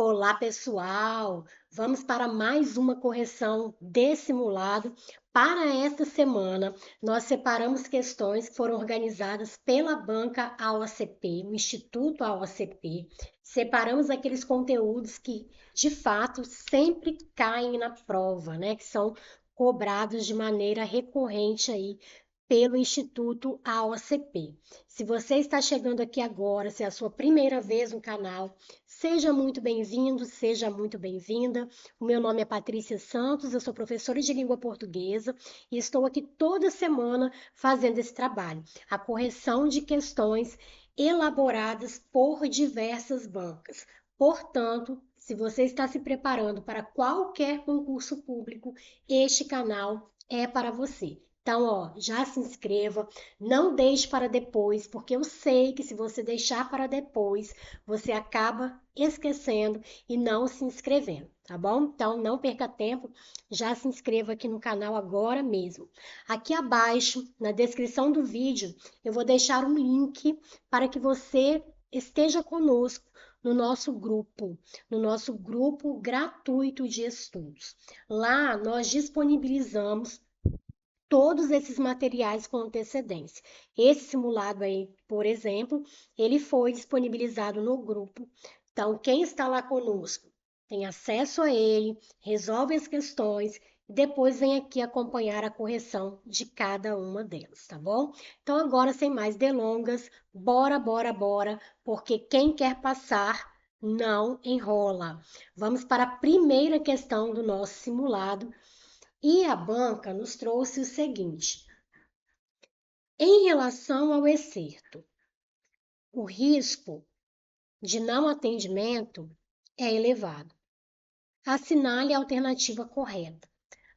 Olá, pessoal! Vamos para mais uma correção de simulado. Para esta semana, nós separamos questões que foram organizadas pela banca AOCP, o Instituto AOCP. Separamos aqueles conteúdos que, de fato, sempre caem na prova, né? Que são cobrados de maneira recorrente aí pelo Instituto AOCP. Se você está chegando aqui agora, se é a sua primeira vez no canal, seja muito bem-vindo, seja muito bem-vinda. O meu nome é Patrícia Santos, eu sou professora de língua portuguesa e estou aqui toda semana fazendo esse trabalho, a correção de questões elaboradas por diversas bancas. Portanto, se você está se preparando para qualquer concurso público, este canal é para você. Então, ó, já se inscreva, não deixe para depois, porque eu sei que se você deixar para depois, você acaba esquecendo e não se inscrevendo, tá bom? Então, não perca tempo, já se inscreva aqui no canal agora mesmo. Aqui abaixo, na descrição do vídeo, eu vou deixar um link para que você esteja conosco no nosso grupo gratuito de estudos. Lá nós disponibilizamos todos esses materiais com antecedência. Esse simulado aí, por exemplo, ele foi disponibilizado no grupo. Então, quem está lá conosco tem acesso a ele, resolve as questões e depois vem aqui acompanhar a correção de cada uma delas, tá bom? Então, agora, sem mais delongas, bora, porque quem quer passar não enrola. Vamos para a primeira questão do nosso simulado, e a banca nos trouxe o seguinte: em relação ao excerto, o risco de não atendimento é elevado. Assinale a alternativa correta.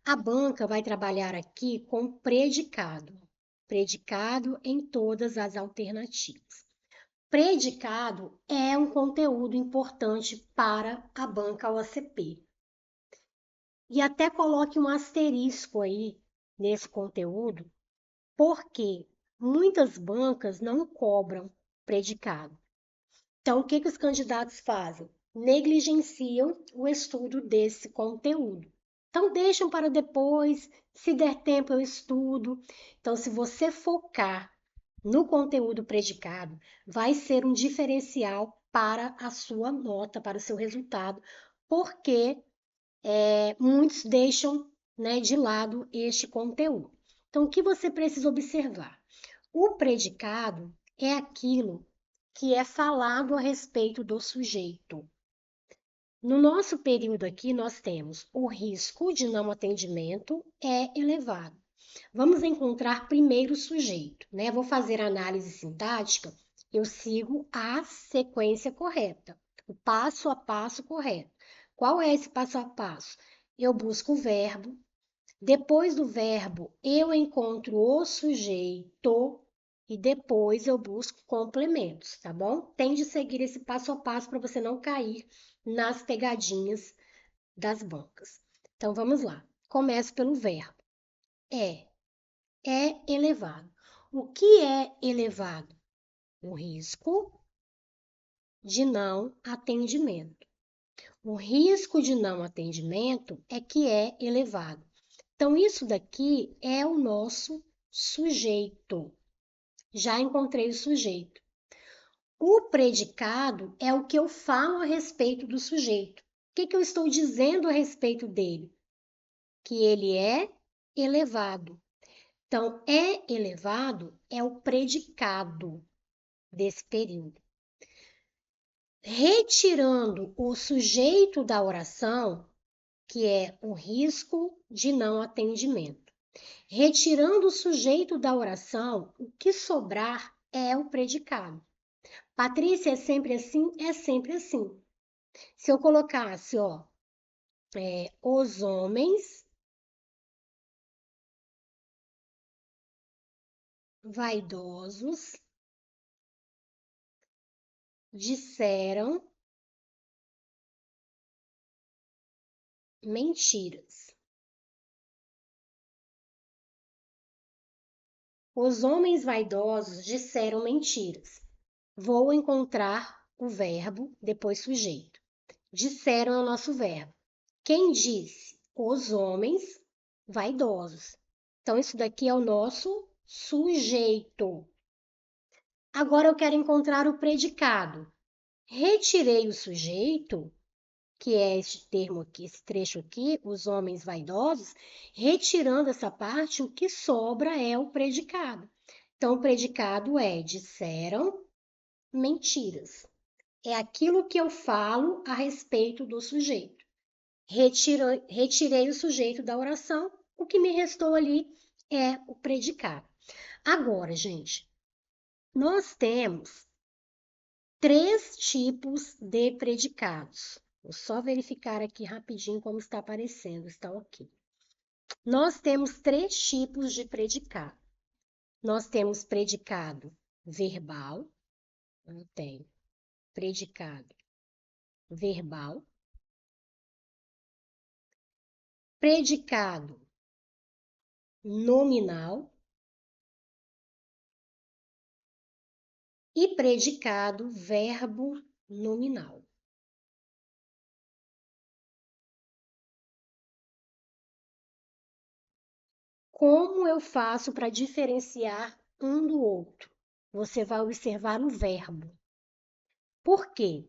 A banca vai trabalhar aqui com predicado. Predicado em todas as alternativas. Predicado é um conteúdo importante para a banca OCP. E até coloque um asterisco aí nesse conteúdo, porque muitas bancas não cobram predicado. Então, o que os candidatos fazem? Negligenciam o estudo desse conteúdo. Então, deixam para depois, se der tempo eu estudo. Então, se você focar no conteúdo predicado, vai ser um diferencial para a sua nota, para o seu resultado, porque muitos deixam, né, de lado este conteúdo. Então, o que você precisa observar? O predicado é aquilo que é falado a respeito do sujeito. No nosso período aqui, nós temos o risco de não atendimento é elevado. Vamos encontrar primeiro o sujeito, né? Vou fazer análise sintática, eu sigo a sequência correta, o passo a passo correto. Qual é esse passo a passo? Eu busco o verbo, depois do verbo eu encontro o sujeito e depois eu busco complementos, tá bom? Tem de seguir esse passo a passo para você não cair nas pegadinhas das bancas. Então vamos lá. Começo pelo verbo. É. É elevado. O que é elevado? O risco de não atendimento. O risco de não atendimento é que é elevado. Então, isso daqui é o nosso sujeito. Já encontrei o sujeito. O predicado é o que eu falo a respeito do sujeito. O que eu estou dizendo a respeito dele? Que ele é elevado. Então, é elevado é o predicado desse período. Retirando o sujeito da oração, que é o risco de não atendimento. Retirando o sujeito da oração, o que sobrar é o predicado. Patrícia, é sempre assim? É sempre assim. Se eu colocasse, ó, os homens vaidosos disseram mentiras. Os homens vaidosos disseram mentiras. Vou encontrar o verbo, depois sujeito. disseram é o nosso verbo. Quem disse? Os homens vaidosos. Então, isso daqui é o nosso sujeito. Agora eu quero encontrar o predicado. Retirei o sujeito, que é este termo aqui, esse trecho aqui, os homens vaidosos, retirando essa parte, o que sobra é o predicado. Então, o predicado é disseram mentiras. É aquilo que eu falo a respeito do sujeito. Retirei o sujeito da oração, o que me restou ali é o predicado. Agora, gente, nós temos 3 tipos de predicados. Vou só verificar aqui rapidinho como está aparecendo, está ok. Nós temos 3 tipos de predicado. Nós temos predicado verbal, eu tenho predicado verbal, predicado nominal e predicado verbo nominal. Como eu faço para diferenciar um do outro? Você vai observar o verbo. Por quê?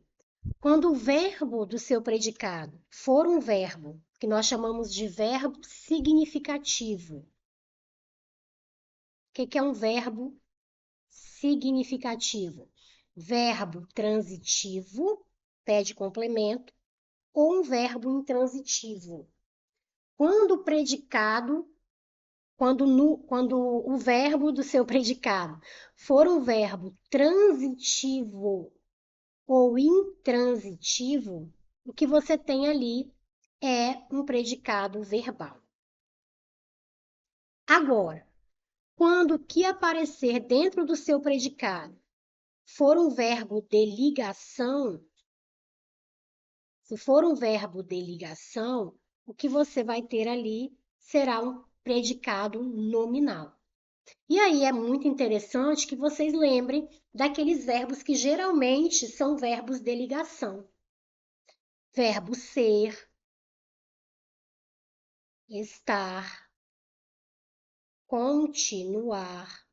Quando o verbo do seu predicado for um verbo que nós chamamos de verbo significativo. O que é um verbo significativo? Verbo transitivo, pede complemento, ou um verbo intransitivo. Quando o predicado, quando o verbo do seu predicado for um verbo transitivo ou intransitivo, o que você tem ali é um predicado verbal. Agora, quando o que aparecer dentro do seu predicado for um verbo de ligação, se for um verbo de ligação, o que você vai ter ali será um predicado nominal. E aí é muito interessante que vocês lembrem daqueles verbos que geralmente são verbos de ligação. Verbo ser, estar, continuar,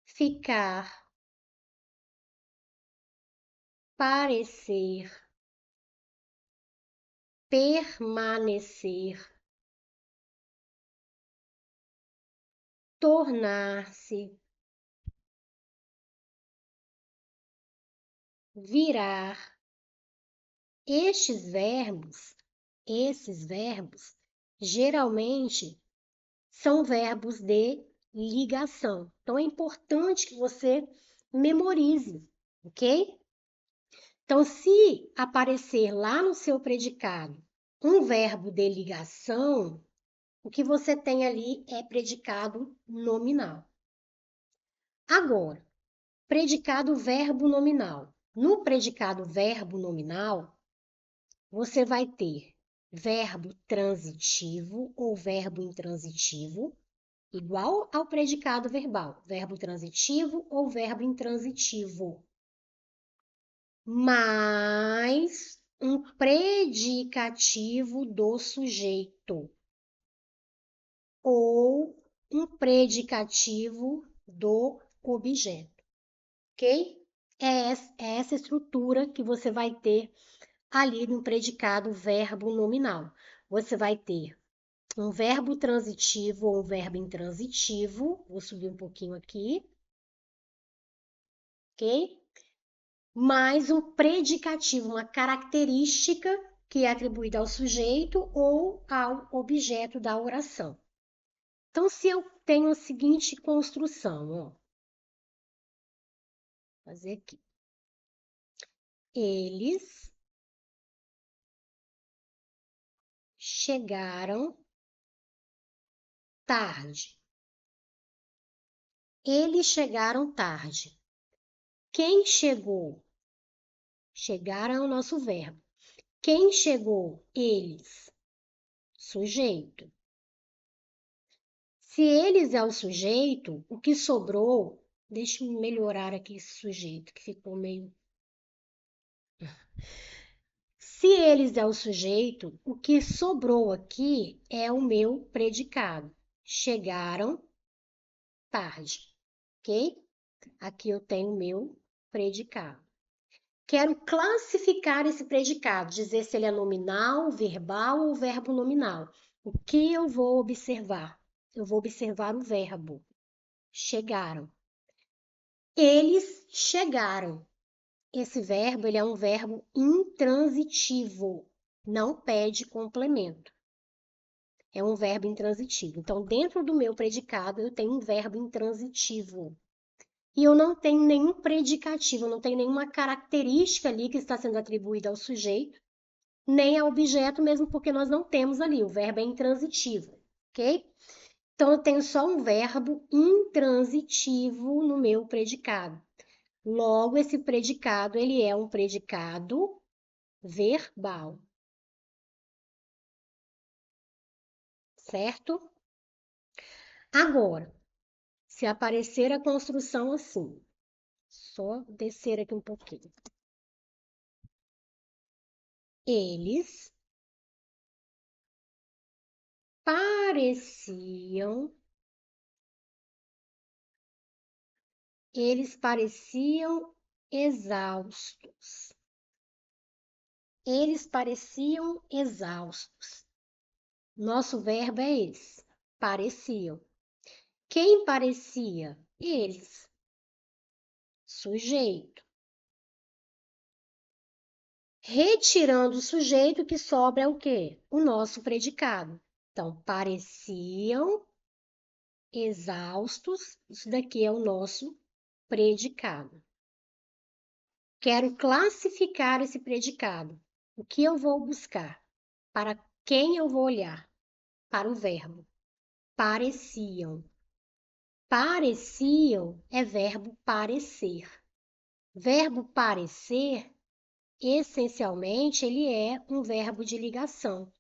ficar, parecer, permanecer, tornar-se, virar. Esses verbos, geralmente são verbos de ligação. Então é importante que você memorize, ok? Então, se aparecer lá no seu predicado um verbo de ligação, o que você tem ali é predicado nominal. Agora, predicado verbo nominal. No predicado verbo nominal, você vai ter verbo transitivo ou verbo intransitivo, igual ao predicado verbal, verbo transitivo ou verbo intransitivo, mais um predicativo do sujeito ou um predicativo do objeto, ok? É essa estrutura que você vai ter ali no predicado verbo nominal. Você vai ter um verbo transitivo ou um verbo intransitivo. Vou subir um pouquinho aqui, ok? Mais um predicativo, uma característica que é atribuída ao sujeito ou ao objeto da oração. Então, se eu tenho a seguinte construção, ó, vou fazer aqui. Eles chegaram tarde. Eles chegaram tarde. Quem chegou? Chegaram é o nosso verbo. Quem chegou? Eles. Sujeito. Se eles é o sujeito, o que sobrou, deixa eu melhorar aqui esse sujeito, que ficou meio Se eles é o sujeito, o que sobrou aqui é o meu predicado. Chegaram tarde, ok? Aqui eu tenho o meu predicado. Quero classificar esse predicado, dizer se ele é nominal, verbal ou verbo nominal. O que eu vou observar? Eu vou observar o verbo. Chegaram. Eles chegaram. Esse verbo, ele é um verbo intransitivo, não pede complemento. É um verbo intransitivo. Então, dentro do meu predicado, eu tenho um verbo intransitivo. E eu não tenho nenhum predicativo, eu não tenho nenhuma característica ali que está sendo atribuída ao sujeito, nem ao objeto, mesmo porque nós não temos ali, o verbo é intransitivo, ok? Então, eu tenho só um verbo intransitivo no meu predicado. Logo, esse predicado, ele é um predicado verbal, certo? Agora, se aparecer a construção assim, só descer aqui um pouquinho. Eles pareciam, eles pareciam exaustos. Eles pareciam exaustos. Nosso verbo é esse, pareciam. Quem parecia? Eles. Sujeito. Retirando o sujeito, o que sobra é o quê? O nosso predicado. Então, pareciam exaustos. Isso daqui é o nosso predicado. Quero classificar esse predicado. O que eu vou buscar? Para quem eu vou olhar? Para o verbo. Pareciam. Pareciam é verbo parecer. Verbo parecer, essencialmente, ele é um verbo de ligação.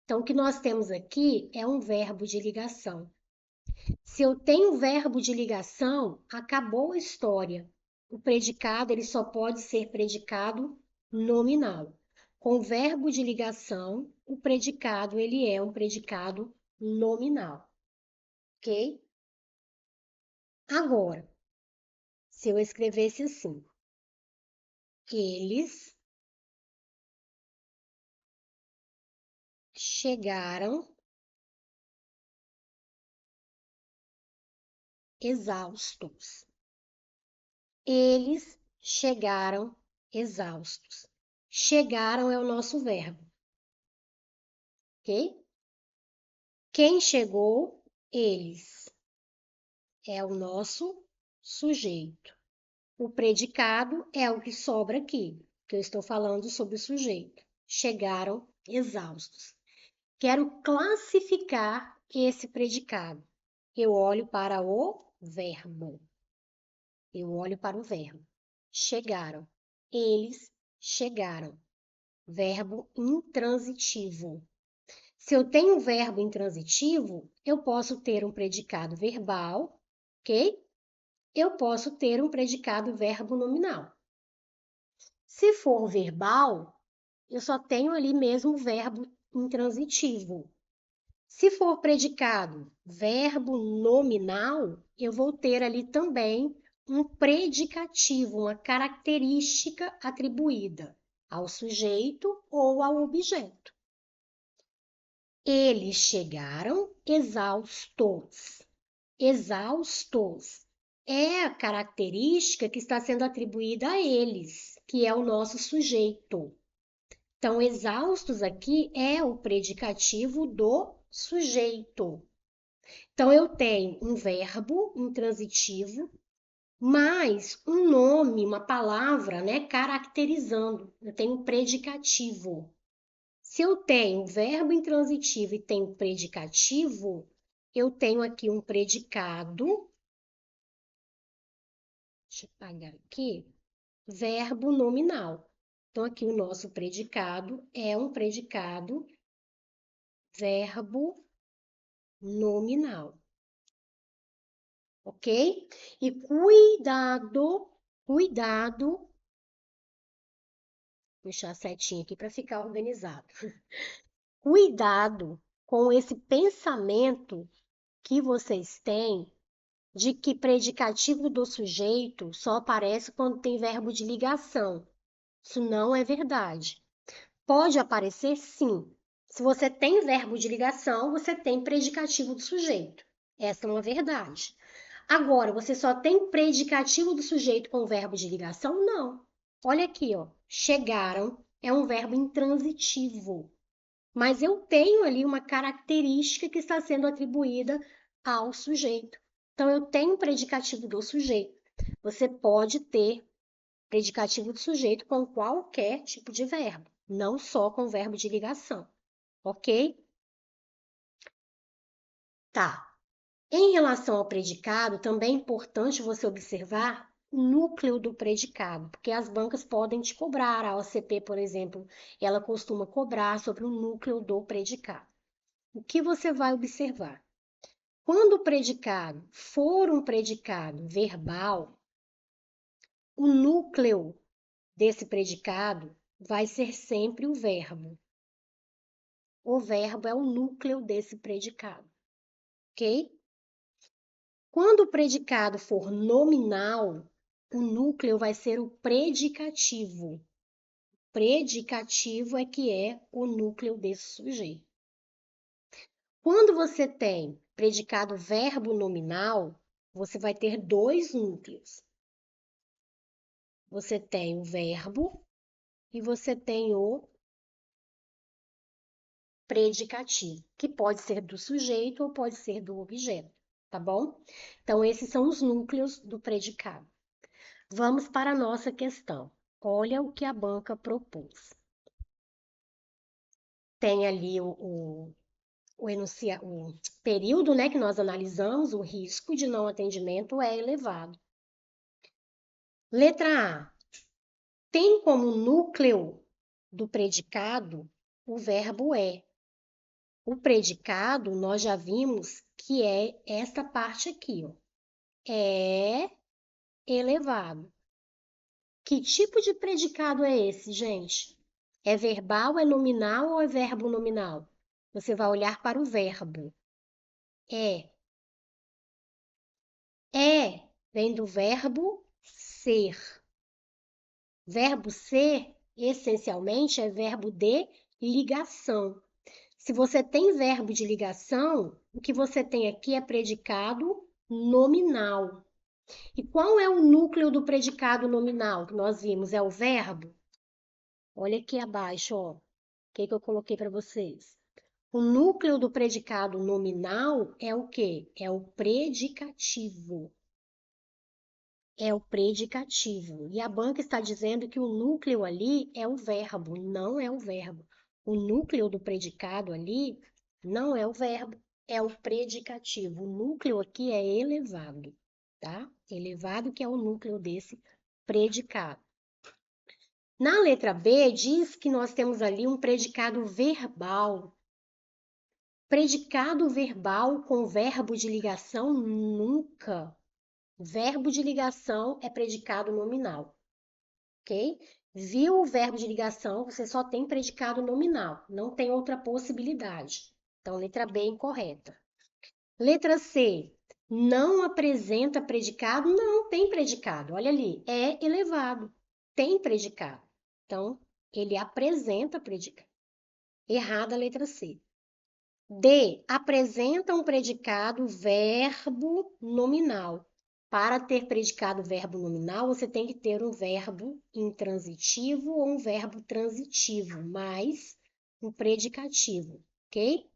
Então, o que nós temos aqui é um verbo de ligação. Se eu tenho verbo de ligação, acabou a história. O predicado ele só pode ser predicado nominal. Com verbo de ligação, o predicado ele é um predicado nominal, ok? Agora, se eu escrevesse assim, eles chegaram exaustos. Eles chegaram exaustos. Chegaram é o nosso verbo, ok? Quem chegou? Eles. É o nosso sujeito. O predicado é o que sobra aqui, que eu estou falando sobre o sujeito. Chegaram exaustos. Quero classificar esse predicado. Eu olho para o verbo. Eu olho para o verbo. Chegaram. Eles chegaram. Verbo intransitivo. Se eu tenho um verbo intransitivo, eu posso ter um predicado verbal, ok? Eu posso ter um predicado verbo nominal. Se for verbal, eu só tenho ali mesmo o verbo intransitivo. Se for predicado verbo nominal, eu vou ter ali também um predicativo, uma característica atribuída ao sujeito ou ao objeto. Eles chegaram exaustos. Exaustos é a característica que está sendo atribuída a eles, que é o nosso sujeito. Então, exaustos aqui é o predicativo do sujeito. Então, eu tenho um verbo intransitivo, mais um nome, uma palavra, né, caracterizando. Eu tenho um predicativo. Se eu tenho verbo intransitivo e tenho predicativo, eu tenho aqui um predicado. Deixa eu apagar aqui. Verbo nominal. Então, aqui o nosso predicado é um predicado verbo nominal. Ok? E cuidado, cuidado Puxar a setinha aqui para ficar organizado. Cuidado com esse pensamento que vocês têm de que predicativo do sujeito só aparece quando tem verbo de ligação. Isso não é verdade. Pode aparecer sim. Se você tem verbo de ligação, você tem predicativo do sujeito. Essa é uma verdade. Agora, você só tem predicativo do sujeito com verbo de ligação? Não. Olha aqui, ó. Chegaram é um verbo intransitivo. Mas eu tenho ali uma característica que está sendo atribuída ao sujeito. Então, eu tenho predicativo do sujeito. Você pode ter predicativo do sujeito com qualquer tipo de verbo, não só com verbo de ligação, ok? Tá. Em relação ao predicado, também é importante você observar o núcleo do predicado, porque as bancas podem te cobrar. A OCP, por exemplo, ela costuma cobrar sobre o núcleo do predicado. O que você vai observar? Quando o predicado for um predicado verbal, o núcleo desse predicado vai ser sempre o verbo. O verbo é o núcleo desse predicado, ok? Quando o predicado for nominal, o núcleo vai ser o predicativo. Predicativo é que é o núcleo desse sujeito. Quando você tem predicado verbo nominal, você vai ter dois núcleos. Você tem o verbo e você tem o predicativo, que pode ser do sujeito ou pode ser do objeto, tá bom? Então, esses são os núcleos do predicado. Vamos para a nossa questão. Olha o que a banca propôs. Tem ali o período, né, que nós analisamos, o risco de não atendimento é elevado. Letra A. Tem como núcleo do predicado o verbo é. O predicado, nós já vimos que é essa parte aqui, ó. É elevado. Que tipo de predicado é esse, gente? É verbal, é nominal ou é verbo nominal? Você vai olhar para o verbo. É. É vem do verbo ser. Verbo ser, essencialmente, é verbo de ligação. Se você tem verbo de ligação, o que você tem aqui é predicado nominal. E qual é o núcleo do predicado nominal que nós vimos? É o verbo? Olha aqui abaixo, ó. O que eu coloquei para vocês? O núcleo do predicado nominal é o quê? É o predicativo. É o predicativo. E a banca está dizendo que o núcleo ali é o verbo, não é o verbo. O núcleo do predicado ali não é o verbo, é o predicativo. O núcleo aqui é elevado, tá? Elevado que é o núcleo desse predicado. Na letra B, diz que nós temos ali um predicado verbal. Predicado verbal com verbo de ligação, nunca. Verbo de ligação é predicado nominal, ok? Viu o verbo de ligação, você só tem predicado nominal, não tem outra possibilidade. Então, letra B incorreta. Letra C, não apresenta predicado? Não, tem predicado. Olha ali, é elevado, tem predicado. Então, ele apresenta predicado. Errada a letra C. D, apresenta um predicado verbo nominal. Para ter predicado verbo nominal, você tem que ter um verbo intransitivo ou um verbo transitivo, mais um predicativo, ok?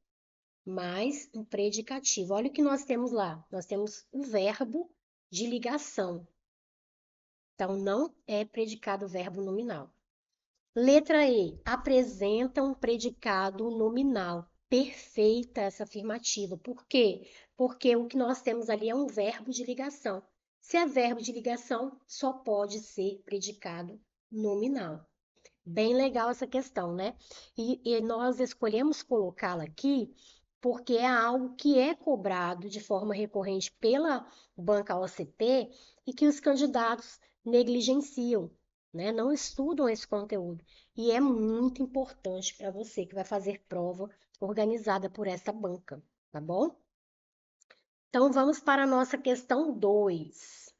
Mais um predicativo. Olha o que nós temos lá. Nós temos o verbo de ligação. Então, não é predicado verbo nominal. Letra E, apresenta um predicado nominal. Perfeita essa afirmativa. Por quê? Porque o que nós temos ali é um verbo de ligação. Se é verbo de ligação, só pode ser predicado nominal. Bem legal essa questão, né? E nós escolhemos colocá-la aqui porque é algo que é cobrado de forma recorrente pela banca OCP e que os candidatos negligenciam. né? Não estudam esse conteúdo. E é muito importante para você que vai fazer prova organizada por essa banca, tá bom? Então, vamos para a nossa questão 2.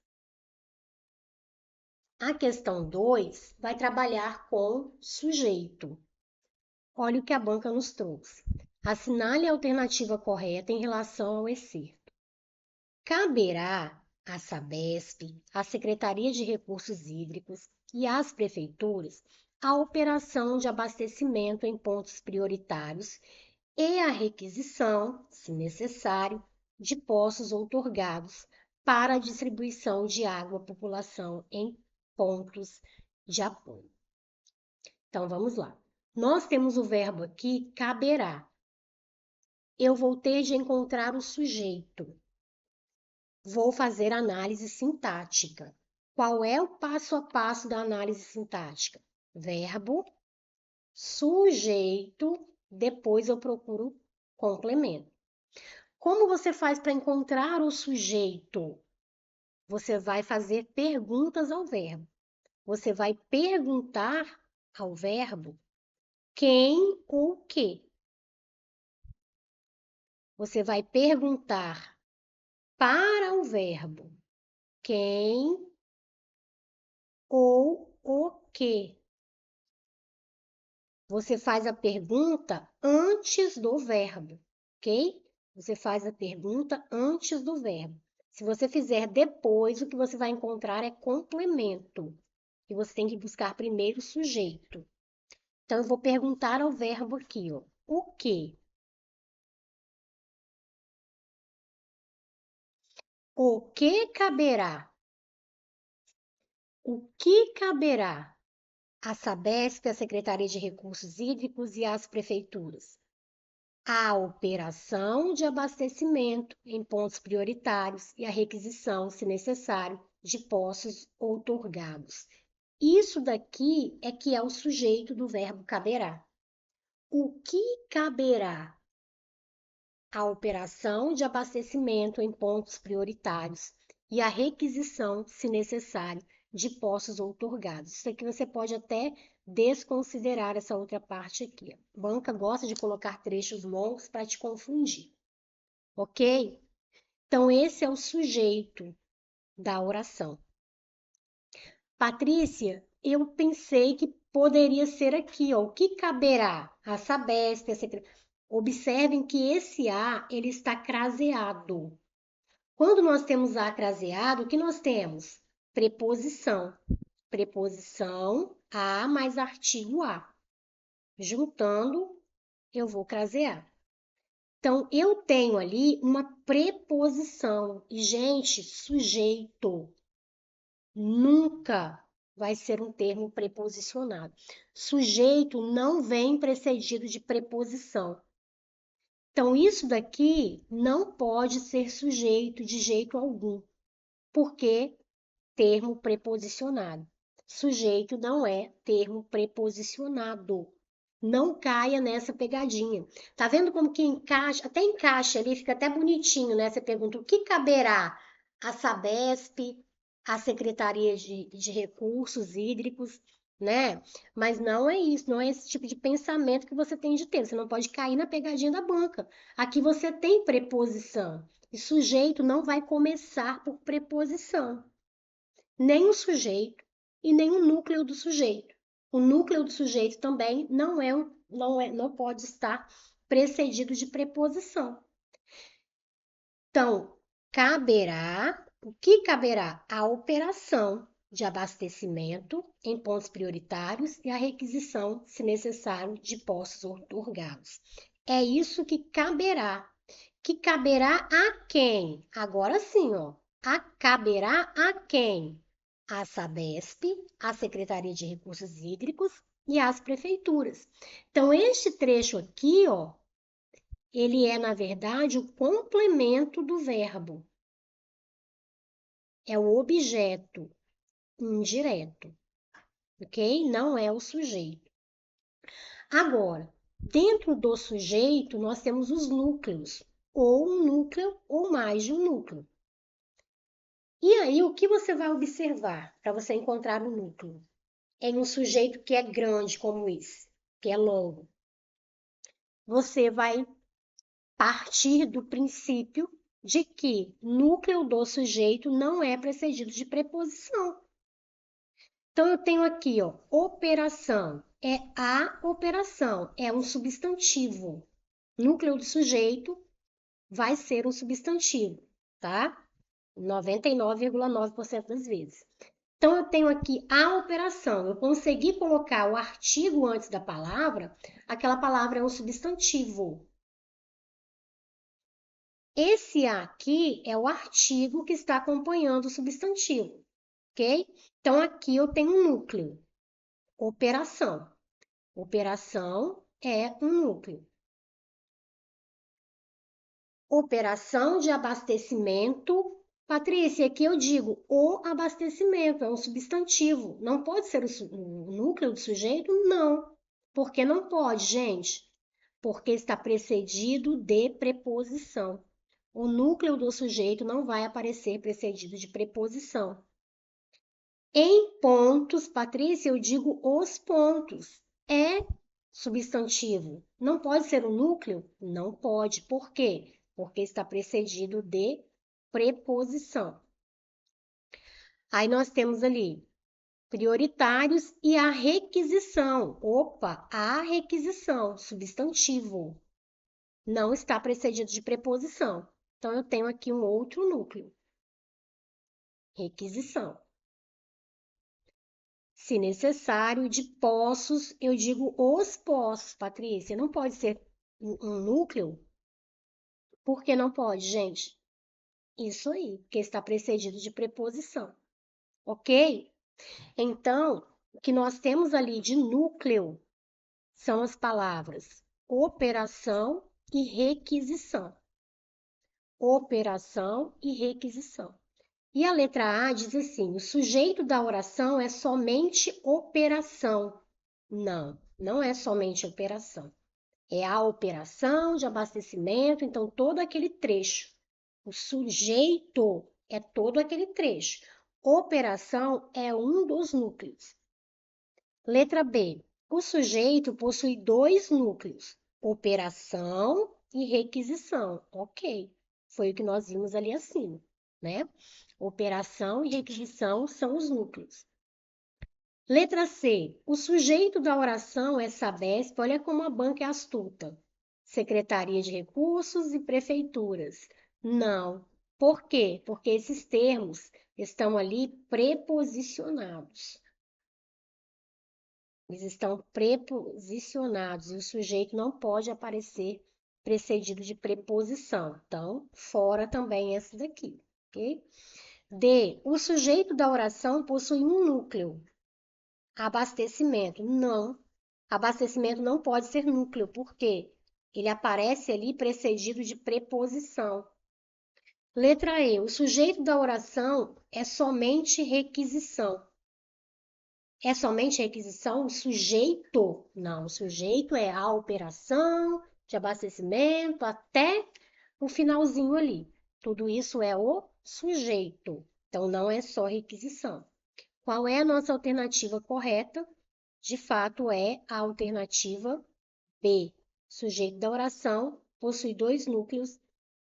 A questão 2 vai trabalhar com sujeito. Olha o que a banca nos trouxe. Assinale a alternativa correta em relação ao excerto. Caberá à Sabesp, à Secretaria de Recursos Hídricos e às prefeituras a operação de abastecimento em pontos prioritários e a requisição, se necessário, de poços outorgados para a distribuição de água à população em pontos de apoio. Então, vamos lá. Nós temos o verbo aqui, caberá. Eu vou ter de encontrar o sujeito. Vou fazer análise sintática. Qual é o passo a passo da análise sintática? Verbo, sujeito, depois eu procuro complemento. Como você faz para encontrar o sujeito? Você vai fazer perguntas ao verbo. Você vai perguntar ao verbo quem ou que. Você vai perguntar para o verbo quem ou o que. Você faz a pergunta antes do verbo, ok? Você faz a pergunta antes do verbo. Se você fizer depois, o que você vai encontrar é complemento. E você tem que buscar primeiro o sujeito. Então, eu vou perguntar ao verbo aqui, ó. O que? O que caberá? O que caberá à Sabesp, à Secretaria de Recursos Hídricos e às prefeituras? A operação de abastecimento em pontos prioritários e a requisição, se necessário, de poços outorgados. Isso daqui é que é o sujeito do verbo caberá. O que caberá? A operação de abastecimento em pontos prioritários e a requisição, se necessário, de poços outorgados. Isso aqui você pode até desconsiderar essa outra parte aqui. A banca gosta de colocar trechos longos para te confundir, ok? Então, esse é o sujeito da oração. Patrícia, eu pensei que poderia ser aqui, ó, o que caberá? A Sabesp, a Secretaria. Observem que esse A, ele está craseado. Quando nós temos A craseado, o que nós temos? Preposição. Preposição A mais artigo A. Juntando, eu vou crasear. Então, eu tenho ali uma preposição. E, gente, sujeito nunca vai ser um termo preposicionado. Sujeito não vem precedido de preposição. Então, isso daqui não pode ser sujeito de jeito algum, porque termo preposicionado. Sujeito não é termo preposicionado. Não caia nessa pegadinha. Tá vendo como que encaixa? Até encaixa ali, fica até bonitinho, né? Você pergunta o que caberá à Sabesp, à Secretaria de Recursos Hídricos, né? Mas não é isso, não é esse tipo de pensamento que você tem de ter. Você não pode cair na pegadinha da banca. Aqui você tem preposição. E sujeito não vai começar por preposição. Nem o sujeito e nem o núcleo do sujeito. O núcleo do sujeito também não pode estar precedido de preposição. Então, caberá, o que caberá? A operação de abastecimento em pontos prioritários e a requisição, se necessário, de poços outorgados. É isso que caberá. Que caberá a quem? Agora sim, ó. Caberá a quem? A Sabesp, a Secretaria de Recursos Hídricos e as prefeituras. Então, este trecho aqui, ó, ele é, na verdade, o complemento do verbo. É o objeto indireto, ok? Não é o sujeito. Agora, dentro do sujeito, nós temos os núcleos, ou um núcleo ou mais de um núcleo. E aí, o que você vai observar para você encontrar o núcleo? em um sujeito que é grande como esse, que é longo, você vai partir do princípio de que núcleo do sujeito não é precedido de preposição. Então, eu tenho aqui, ó, operação. É a operação, é um substantivo. Núcleo do sujeito vai ser um substantivo, tá? 99,9% das vezes. Então, eu tenho aqui a operação. Eu consegui colocar o artigo antes da palavra, aquela palavra é um substantivo. Esse aqui é o artigo que está acompanhando o substantivo, ok? Então, aqui eu tenho um núcleo, operação. Operação é um núcleo. Operação de abastecimento. Patrícia, aqui eu digo o abastecimento, é um substantivo. Não pode ser o núcleo do sujeito? Não. Por que não pode, gente? Porque está precedido de preposição. O núcleo do sujeito não vai aparecer precedido de preposição. Em pontos, Patrícia, eu digo os pontos. É substantivo. Não pode ser o núcleo? Não pode. Por quê? Porque está precedido de preposição. Aí nós temos ali prioritários e a requisição. Opa, a requisição, substantivo. Não está precedido de preposição. Então, eu tenho aqui um outro núcleo. Requisição. Se necessário, de possos, eu digo os possos, Patrícia. Não pode ser um núcleo? Por que não pode, gente? Isso aí, porque está precedido de preposição, ok? Então, o que nós temos ali de núcleo são as palavras operação e requisição. Operação e requisição. E a letra A diz assim: o sujeito da oração é somente operação. Não, não é somente operação. É a operação de abastecimento, então todo aquele trecho. O sujeito é todo aquele trecho. Operação é um dos núcleos. Letra B. O sujeito possui dois núcleos: operação e requisição. Ok, foi o que nós vimos ali acima, né? Operação e requisição são os núcleos. Letra C. O sujeito da oração é Sabesp. Olha como a banca é astuta. Secretaria de Recursos e Prefeituras. Não. Por quê? Porque esses termos estão ali preposicionados. Eles estão preposicionados e o sujeito não pode aparecer precedido de preposição. Então, fora também esse daqui, ok? D. O sujeito da oração possui um núcleo. Abastecimento. Não. Abastecimento não pode ser núcleo, por quê? Ele aparece ali precedido de preposição. Letra E. O sujeito da oração é somente requisição. É somente requisição? O sujeito? Não, o sujeito é a operação de abastecimento até o finalzinho ali. Tudo isso é o sujeito. Então, não é só requisição. Qual é a nossa alternativa correta? De fato, é a alternativa B. Sujeito da oração possui dois núcleos,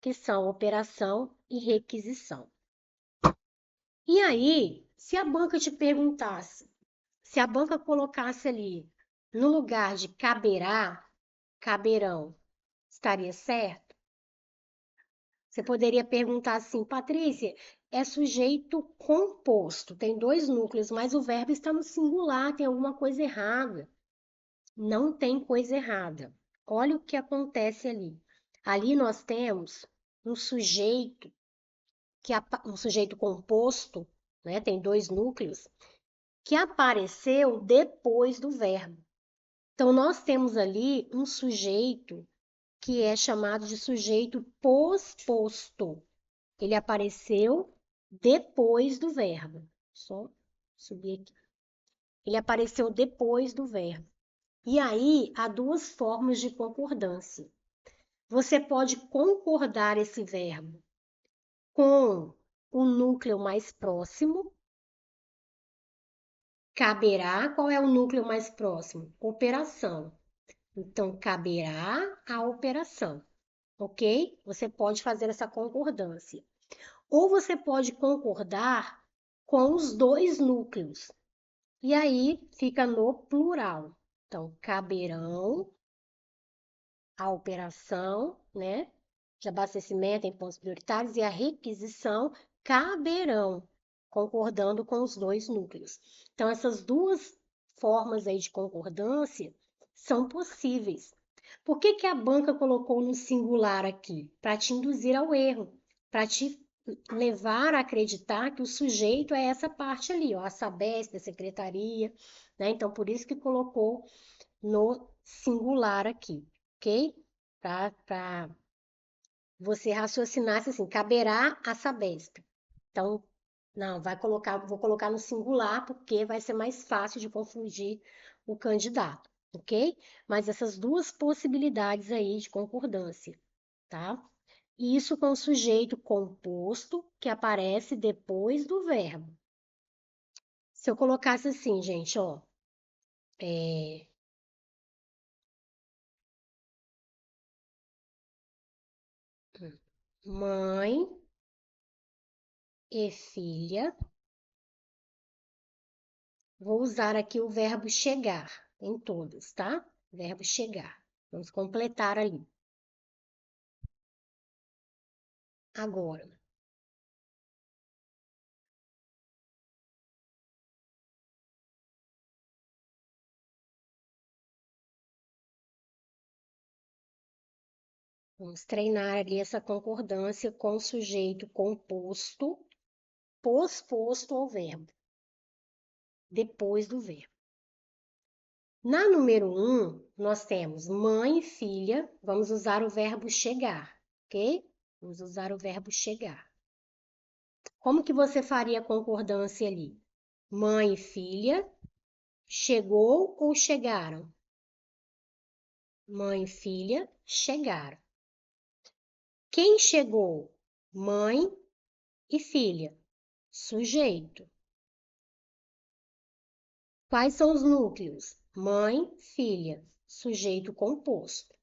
que são operação e requisição. E aí, se a banca te perguntasse, se a banca colocasse ali, no lugar de caberá, caberão, estaria certo? Você poderia perguntar assim, Patrícia, é sujeito composto, tem dois núcleos, mas o verbo está no singular, tem alguma coisa errada. Não tem coisa errada. Olha o que acontece ali. Ali nós temos um sujeito um sujeito composto, né? Tem dois núcleos que apareceu depois do verbo. Então nós temos ali um sujeito que é chamado de sujeito posposto. Ele apareceu depois do verbo. Só subir aqui. Ele apareceu depois do verbo. E aí, há duas formas de concordância. Você pode concordar esse verbo com o núcleo mais próximo, Caberá, qual é o núcleo mais próximo? Operação. Então, caberá a operação, ok? Você pode fazer essa concordância. Ou você pode concordar com os dois núcleos. E aí fica no plural. Então, caberão a operação, né, de abastecimento em pontos prioritários e a requisição caberão, concordando com os dois núcleos. Então, essas duas formas aí de concordância são possíveis. Por que que a banca colocou no singular aqui? Para te induzir ao erro, para te levar a acreditar que o sujeito é essa parte ali, ó, a Sabesp, a secretaria, né? Então, por isso que colocou no singular aqui, ok? Para você raciocinar assim, caberá a Sabesp. Então, não, vou colocar no singular porque vai ser mais fácil de confundir o candidato, ok? Mas essas duas possibilidades aí de concordância, tá? Isso com o sujeito composto que aparece depois do verbo. Se eu colocasse assim, gente, ó, é, mãe e filha. Vou usar aqui o verbo chegar em todas, tá? Verbo chegar. Vamos completar ali. Agora, vamos treinar ali essa concordância com o sujeito composto, posposto ao verbo, depois do verbo. Na número 1, nós temos mãe e filha, vamos usar o verbo chegar, ok? Vamos usar o verbo chegar. Como que você faria a concordância ali? Mãe e filha, chegou ou chegaram? Mãe e filha chegaram. Quem chegou? Mãe e filha. Sujeito. Quais são os núcleos? Mãe, filha. Sujeito composto.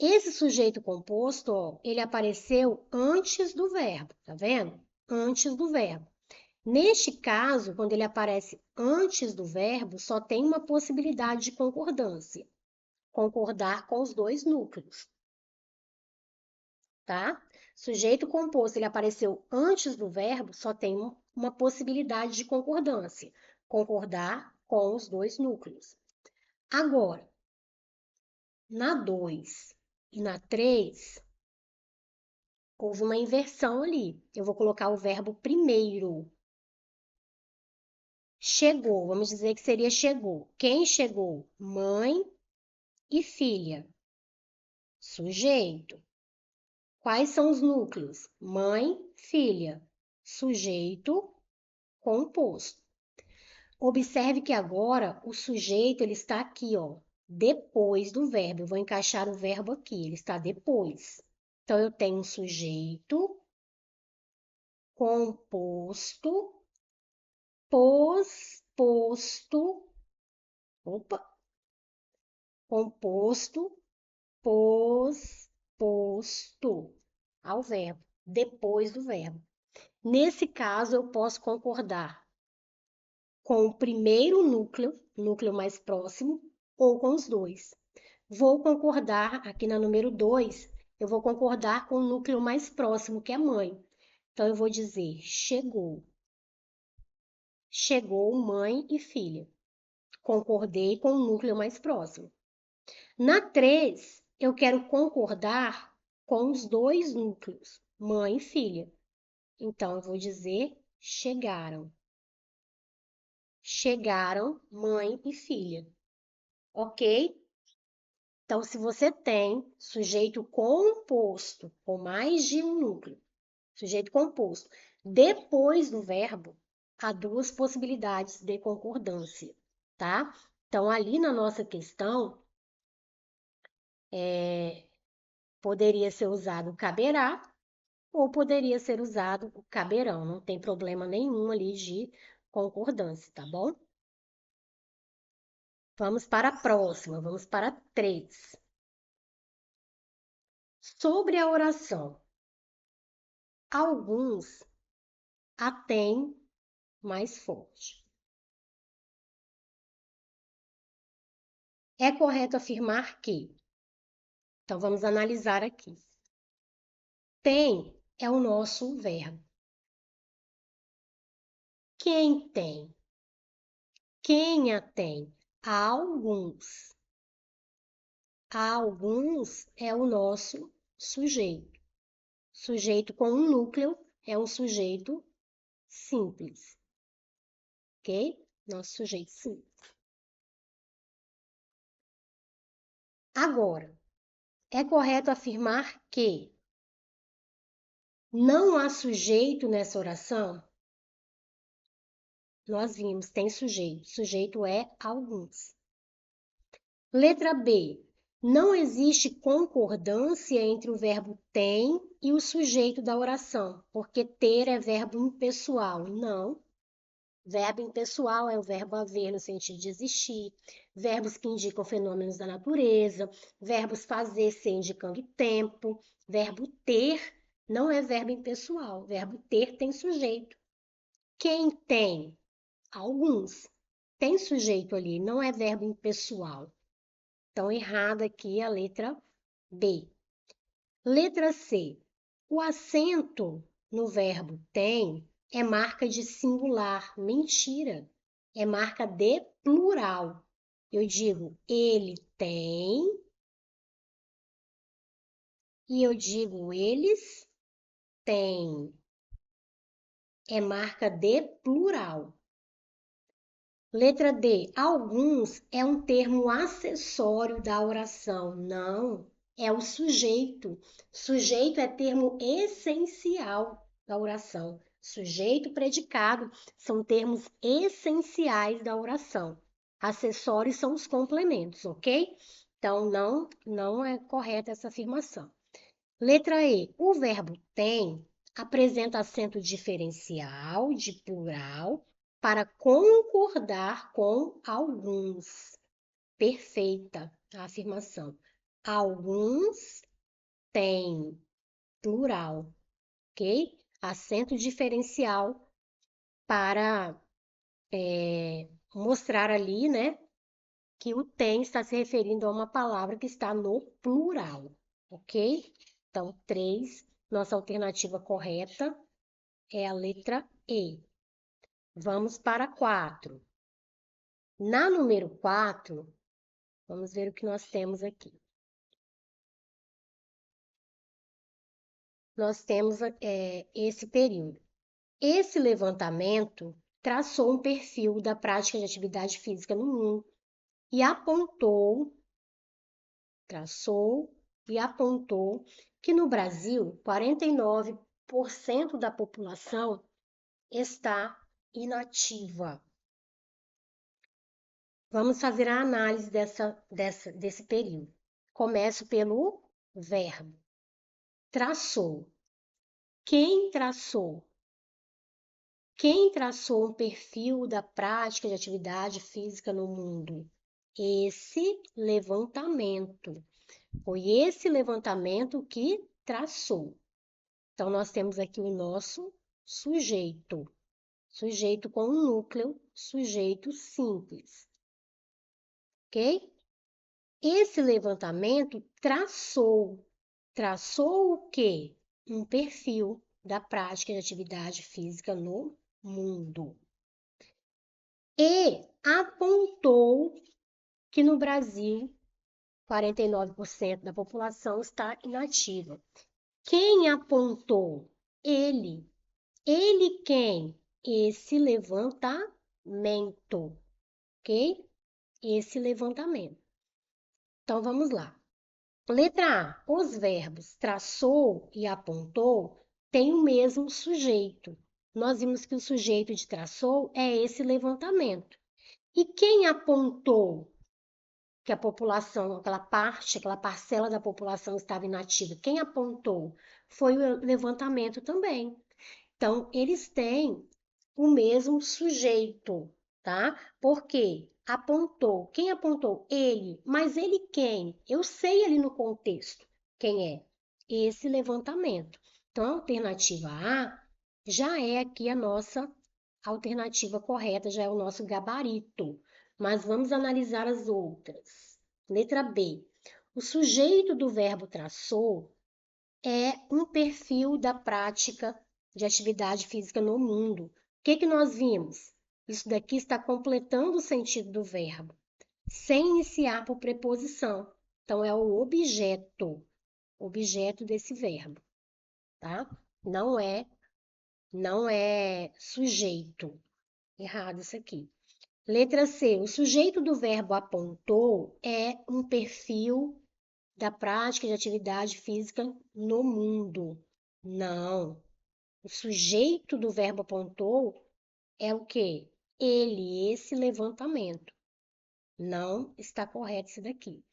Esse sujeito composto, ó, ele apareceu antes do verbo, tá vendo? Antes do verbo. Neste caso, quando ele aparece antes do verbo, só tem uma possibilidade de concordância. Concordar com os dois núcleos. Tá? Sujeito composto, ele apareceu antes do verbo, só tem uma possibilidade de concordância. Concordar com os dois núcleos. Agora, na 2 e na 3, houve uma inversão ali. Eu vou colocar o verbo primeiro. Chegou, vamos dizer que seria chegou. Quem chegou? Mãe e filha. Sujeito. Quais são os núcleos? Mãe, filha. Sujeito, composto. Observe que agora o sujeito ele está aqui, ó, depois do verbo. Eu vou encaixar o verbo aqui, ele está depois. Então, eu tenho um sujeito composto, posposto, opa, composto, posposto ao verbo, depois do verbo. Nesse caso, eu posso concordar com o primeiro núcleo mais próximo, ou com os dois. Vou concordar, aqui na número 2, eu vou concordar com o núcleo mais próximo, que é mãe. Então, eu vou dizer chegou. Chegou mãe e filha. Concordei com o núcleo mais próximo. Na 3, eu quero concordar com os dois núcleos, mãe e filha. Então, eu vou dizer chegaram. Chegaram mãe e filha. Ok? Então, se você tem sujeito composto com mais de um núcleo, sujeito composto, depois do verbo, há duas possibilidades de concordância, tá? Então, ali na nossa questão, poderia ser usado o caberá ou poderia ser usado o caberão, não tem problema nenhum ali de concordância, tá bom? Vamos para a próxima, vamos para 3. Sobre a oração, alguns a têm mais forte. É correto afirmar que, então vamos analisar aqui. Tem é o nosso verbo. Quem tem? Quem a tem? Alguns. Alguns é o nosso sujeito. Sujeito com um núcleo é um sujeito simples, ok? Nosso sujeito simples. Agora, é correto afirmar que não há sujeito nessa oração? Nós vimos, tem sujeito. Sujeito é alguns. Letra B. Não existe concordância entre o verbo tem e o sujeito da oração, porque ter é verbo impessoal. Não. Verbo impessoal é o verbo haver no sentido de existir, verbos que indicam fenômenos da natureza, verbos fazer ser indicando tempo, verbo ter não é verbo impessoal, verbo ter tem sujeito. Quem tem? Alguns. Tem sujeito ali, não é verbo impessoal. Então, errada aqui a letra B. Letra C. O acento no verbo tem é marca de singular. Mentira. É marca de plural. Eu digo ele tem e eu digo eles têm. É marca de plural. Letra D. Alguns é um termo acessório da oração. Não, é o sujeito. Sujeito é termo essencial da oração. Sujeito e predicado são termos essenciais da oração. Acessórios são os complementos, ok? Então, não é correta essa afirmação. Letra E. O verbo tem apresenta acento diferencial de plural para concordar com alguns. Perfeita a afirmação. Alguns têm plural, ok? Acento diferencial para mostrar ali, né, que o tem está se referindo a uma palavra que está no plural, ok? Então, 3, nossa alternativa correta é a letra E. Vamos para 4. Na número 4, vamos ver o que nós temos aqui. Nós temos esse período. Esse levantamento traçou um perfil da prática de atividade física no mundo e traçou e apontou que no Brasil, 49% da população está inativa. Vamos fazer a análise desse período. Começo pelo verbo. Traçou. Quem traçou? Quem traçou um perfil da prática de atividade física no mundo? Esse levantamento. Foi esse levantamento que traçou. Então, nós temos aqui o nosso sujeito. Sujeito com um núcleo, sujeito simples. Ok? Esse levantamento traçou. Traçou o quê? Um perfil da prática de atividade física no mundo. E apontou que no Brasil, 49% da população está inativa. Quem apontou? Ele. Ele quem? Esse levantamento, ok? Esse levantamento. Então, vamos lá. Letra A. Os verbos traçou e apontou têm o mesmo sujeito. Nós vimos que o sujeito de traçou é esse levantamento. E quem apontou que a população, aquela parcela da população estava inativa, quem apontou foi o levantamento também. Então, eles têm o mesmo sujeito, tá? Porque apontou. Quem apontou? Ele. Mas ele quem? Eu sei ali no contexto quem é. Esse levantamento. Então, a alternativa A já é aqui a nossa alternativa correta, já é o nosso gabarito. Mas vamos analisar as outras. Letra B. O sujeito do verbo traçou é um perfil da prática de atividade física no mundo. O que nós vimos? Isso daqui está completando o sentido do verbo, sem iniciar por preposição. Então, é o objeto desse verbo, tá? Não é sujeito. Errado isso aqui. Letra C. O sujeito do verbo apontou é um perfil da prática de atividade física no mundo. Não. O sujeito do verbo apontou é o quê? Ele, esse levantamento. Não está correto isso daqui.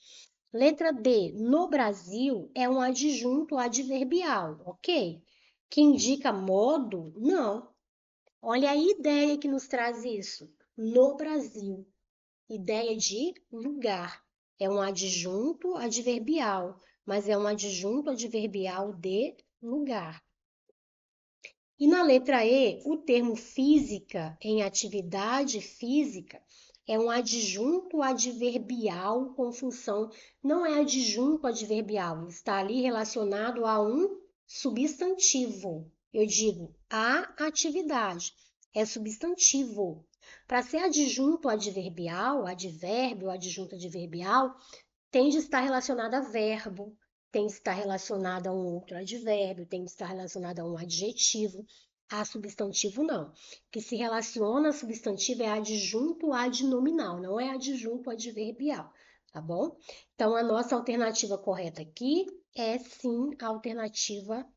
Letra D. No Brasil é um adjunto adverbial, ok? Que indica modo? Não. Olha a ideia que nos traz isso. No Brasil. Ideia de lugar. É um adjunto adverbial, mas é um adjunto adverbial de lugar. E na letra E, o termo física em atividade física é um adjunto adverbial com função, não é adjunto adverbial, está ali relacionado a um substantivo. Eu digo a atividade, é substantivo. Para ser adjunto adverbial, advérbio, adjunto adverbial, tem de estar relacionado a verbo, tem de estar relacionado a um outro advérbio, tem de estar relacionado a um adjetivo. A substantivo não. Que se relaciona a substantivo é adjunto adnominal, não é adjunto adverbial, tá bom? Então, a nossa alternativa correta aqui é sim a alternativa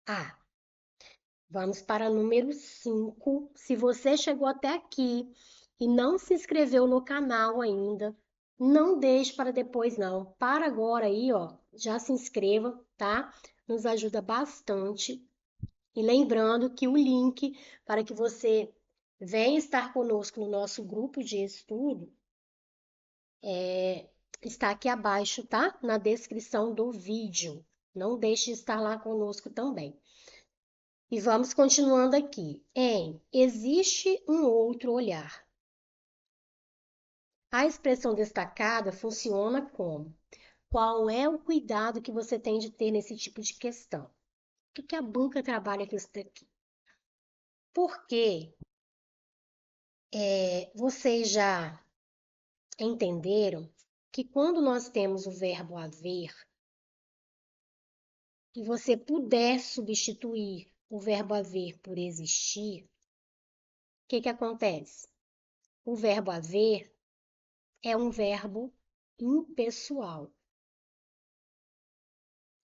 A. Vamos para número 5. Se você chegou até aqui e não se inscreveu no canal ainda, não deixe para depois não. Para agora aí, ó, já se inscreva, tá? Nos ajuda bastante. E lembrando que o link para que você venha estar conosco no nosso grupo de estudo está aqui abaixo, tá? Na descrição do vídeo. Não deixe de estar lá conosco também. E vamos continuando aqui. Existe um outro olhar. A expressão destacada funciona como: qual é o cuidado que você tem de ter nesse tipo de questão? O que a banca trabalha com isso daqui? Porque vocês já entenderam que quando nós temos o verbo haver e você puder substituir o verbo haver por existir, o que acontece? O verbo haver é um verbo impessoal.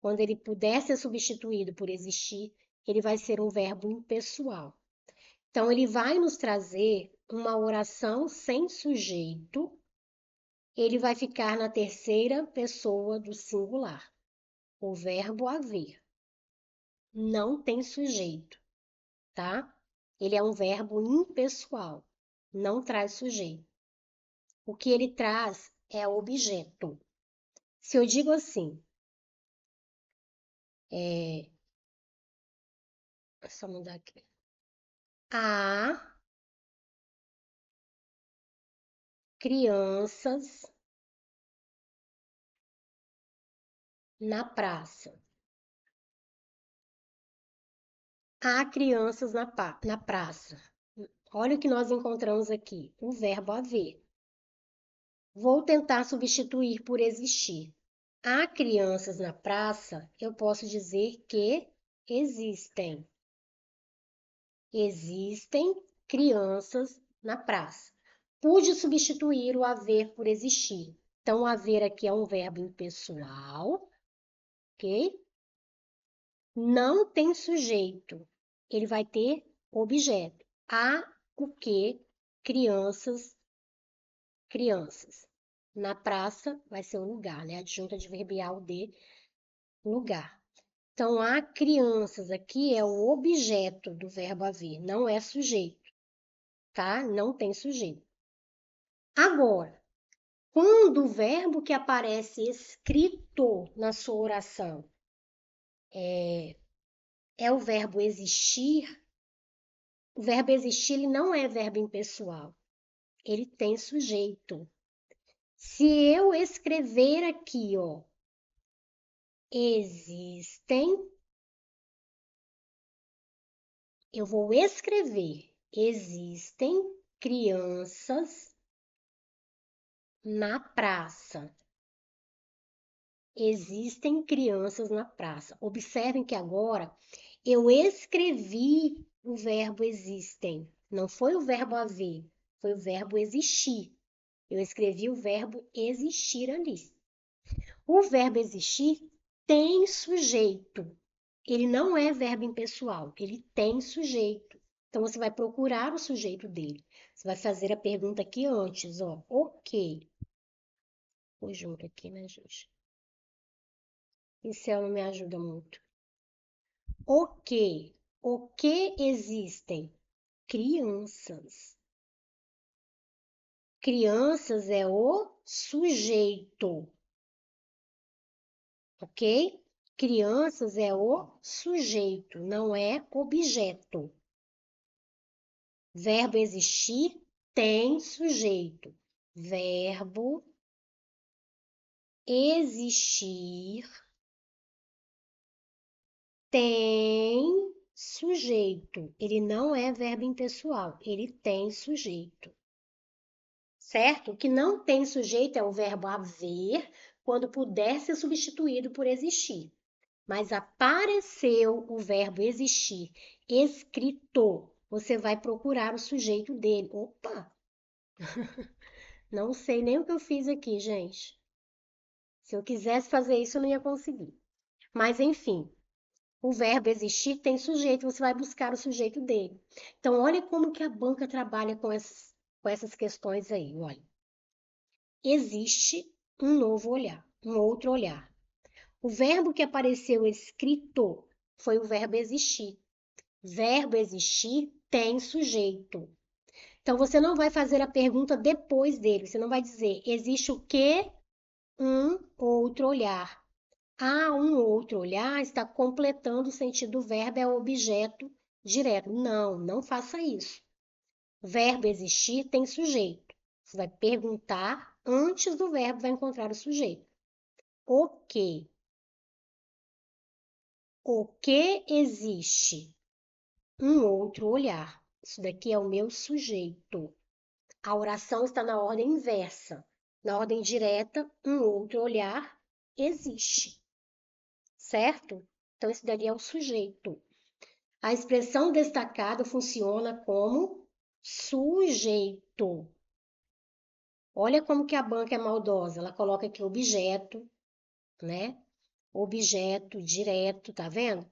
Quando ele puder ser substituído por existir, ele vai ser um verbo impessoal. Então, ele vai nos trazer uma oração sem sujeito, ele vai ficar na terceira pessoa do singular, o verbo haver. Não tem sujeito, tá? Ele é um verbo impessoal, não traz sujeito. O que ele traz é objeto. Se eu digo assim, só mudar aqui. Há crianças na praça. Há crianças na praça. Olha o que nós encontramos aqui, o verbo haver. Vou tentar substituir por existir. Há crianças na praça, eu posso dizer que existem. Existem crianças na praça. Pude substituir o haver por existir. Então, o haver aqui é um verbo impessoal, ok? Não tem sujeito. Ele vai ter objeto. Há o que? Crianças, crianças. Na praça vai ser um lugar, né? Adjunto adverbial de lugar. Então, há crianças aqui é o objeto do verbo haver, não é sujeito, tá? Não tem sujeito. Agora, quando o verbo que aparece escrito na sua oração é o verbo existir, o verbo existir ele não é verbo impessoal, ele tem sujeito. Se eu escrever aqui, ó, existem, eu vou escrever, existem crianças na praça. Existem crianças na praça. Observem que agora eu escrevi o verbo existem. Não foi o verbo haver, foi o verbo existir. Eu escrevi o verbo existir ali. O verbo existir tem sujeito. Ele não é verbo impessoal, ele tem sujeito. Então você vai procurar o sujeito dele. Você vai fazer a pergunta aqui antes, ó. Ok. Vou junto aqui, né, gente? Isso não me ajuda muito. O que? O que existem? Crianças. Crianças é o sujeito, ok? Crianças é o sujeito, não é objeto. Verbo existir tem sujeito. Verbo existir tem sujeito. Ele não é verbo impessoal, ele tem sujeito. Certo? O que não tem sujeito é o verbo haver, quando puder ser substituído por existir. Mas apareceu o verbo existir escrito, você vai procurar o sujeito dele. Opa! Não sei nem o que eu fiz aqui, gente. Se eu quisesse fazer isso, eu não ia conseguir. Mas, enfim, o verbo existir tem sujeito, você vai buscar o sujeito dele. Então, olha como que a banca trabalha com essas questões aí, olha. Existe um novo olhar, um outro olhar. O verbo que apareceu escrito foi o verbo existir. Verbo existir tem sujeito. Então você não vai fazer a pergunta depois dele, você não vai dizer existe o quê? Um outro olhar. Ah, um outro olhar está completando o sentido do verbo, é o objeto direto. Não, não faça isso. Verbo existir tem sujeito. Você vai perguntar antes do verbo, vai encontrar o sujeito. O que? O que existe? Um outro olhar. Isso daqui é o meu sujeito. A oração está na ordem inversa. Na ordem direta, um outro olhar existe. Certo? Então, esse daqui é o sujeito. A expressão destacada funciona como sujeito. Olha como que a banca é maldosa. Ela coloca aqui objeto, né? Objeto direto, tá vendo?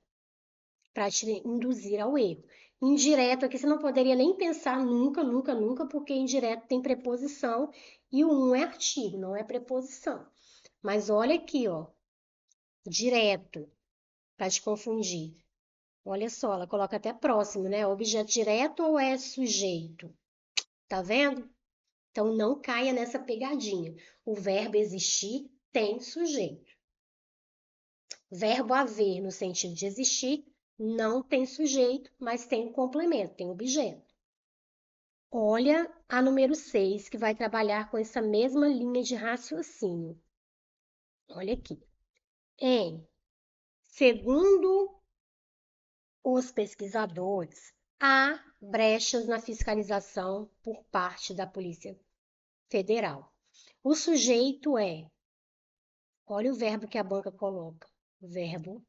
Para te induzir ao erro. Indireto aqui você não poderia nem pensar nunca, nunca, nunca, porque indireto tem preposição e o um é artigo, não é preposição. Mas olha aqui, ó, direto, para te confundir. Olha só, ela coloca até próximo, né? Objeto direto ou é sujeito? Tá vendo? Então não caia nessa pegadinha. O verbo existir tem sujeito. Verbo haver, no sentido de existir, não tem sujeito, mas tem um complemento, tem objeto. Olha a número 6, que vai trabalhar com essa mesma linha de raciocínio. Olha aqui. Segundo os pesquisadores, há brechas na fiscalização por parte da Polícia Federal. O sujeito é, olha o verbo que a banca coloca, o verbo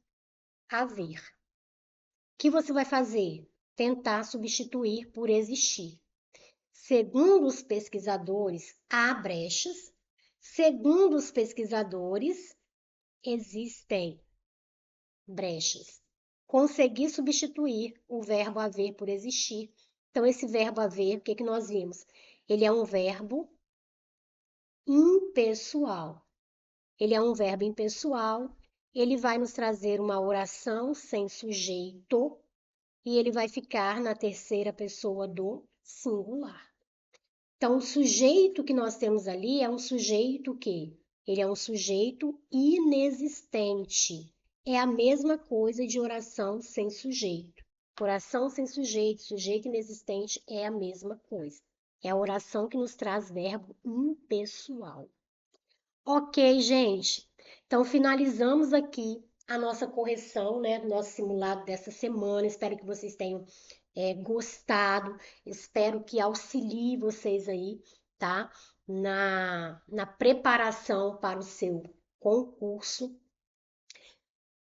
haver. O que você vai fazer? Tentar substituir por existir. Segundo os pesquisadores, há brechas. Segundo os pesquisadores, existem brechas. Conseguir substituir o verbo haver por existir. Então, esse verbo haver, o que nós vimos? Ele é um verbo impessoal. Ele é um verbo impessoal, ele vai nos trazer uma oração sem sujeito e ele vai ficar na terceira pessoa do singular. Então, o sujeito que nós temos ali é um sujeito que ele é um sujeito inexistente. É a mesma coisa de oração sem sujeito. Oração sem sujeito, sujeito inexistente é a mesma coisa. É a oração que nos traz verbo impessoal. Ok, gente. Então, finalizamos aqui a nossa correção, né, do nosso simulado dessa semana. Espero que vocês tenham gostado. Espero que auxilie vocês aí, tá? Na preparação para o seu concurso.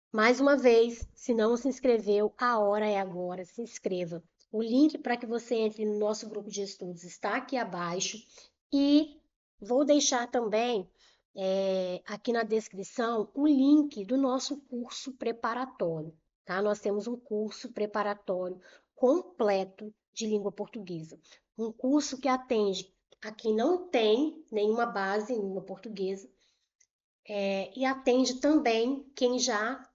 Mais uma vez, se não se inscreveu, a hora é agora, se inscreva. O link para que você entre no nosso grupo de estudos está aqui abaixo e vou deixar também aqui na descrição o link do nosso curso preparatório, tá? Nós temos um curso preparatório completo de língua portuguesa, um curso que atende a quem não tem nenhuma base em língua portuguesa e atende também quem já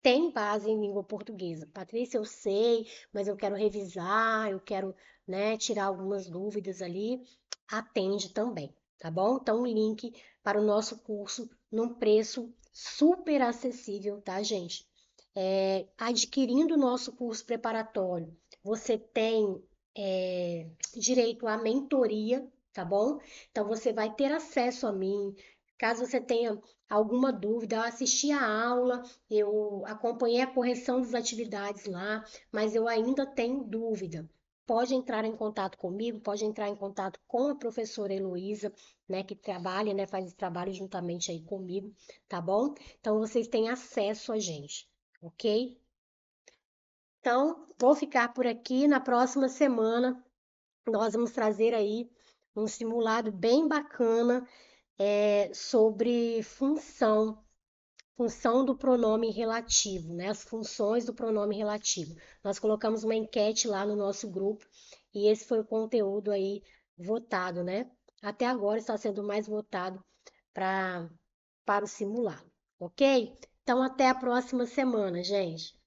tem base em língua portuguesa. Patrícia, eu sei, mas eu quero revisar, eu quero, né, tirar algumas dúvidas ali. Atende também, tá bom? Então, o link para o nosso curso num preço super acessível, tá, gente? Adquirindo o nosso curso preparatório, você tem direito à mentoria, tá bom? Então, você vai ter acesso a mim. Caso você tenha alguma dúvida, eu assisti a aula, eu acompanhei a correção das atividades lá, mas eu ainda tenho dúvida. Pode entrar em contato comigo, pode entrar em contato com a professora Heloísa, né, que trabalha, né, faz esse trabalho juntamente aí comigo, tá bom? Então vocês têm acesso a gente, ok? Então, vou ficar por aqui. Na próxima semana, nós vamos trazer aí um simulado bem bacana sobre função do pronome relativo, né? As funções do pronome relativo. Nós colocamos uma enquete lá no nosso grupo e esse foi o conteúdo aí votado, né? Até agora está sendo mais votado para para o simulado, ok? Então, até a próxima semana, gente.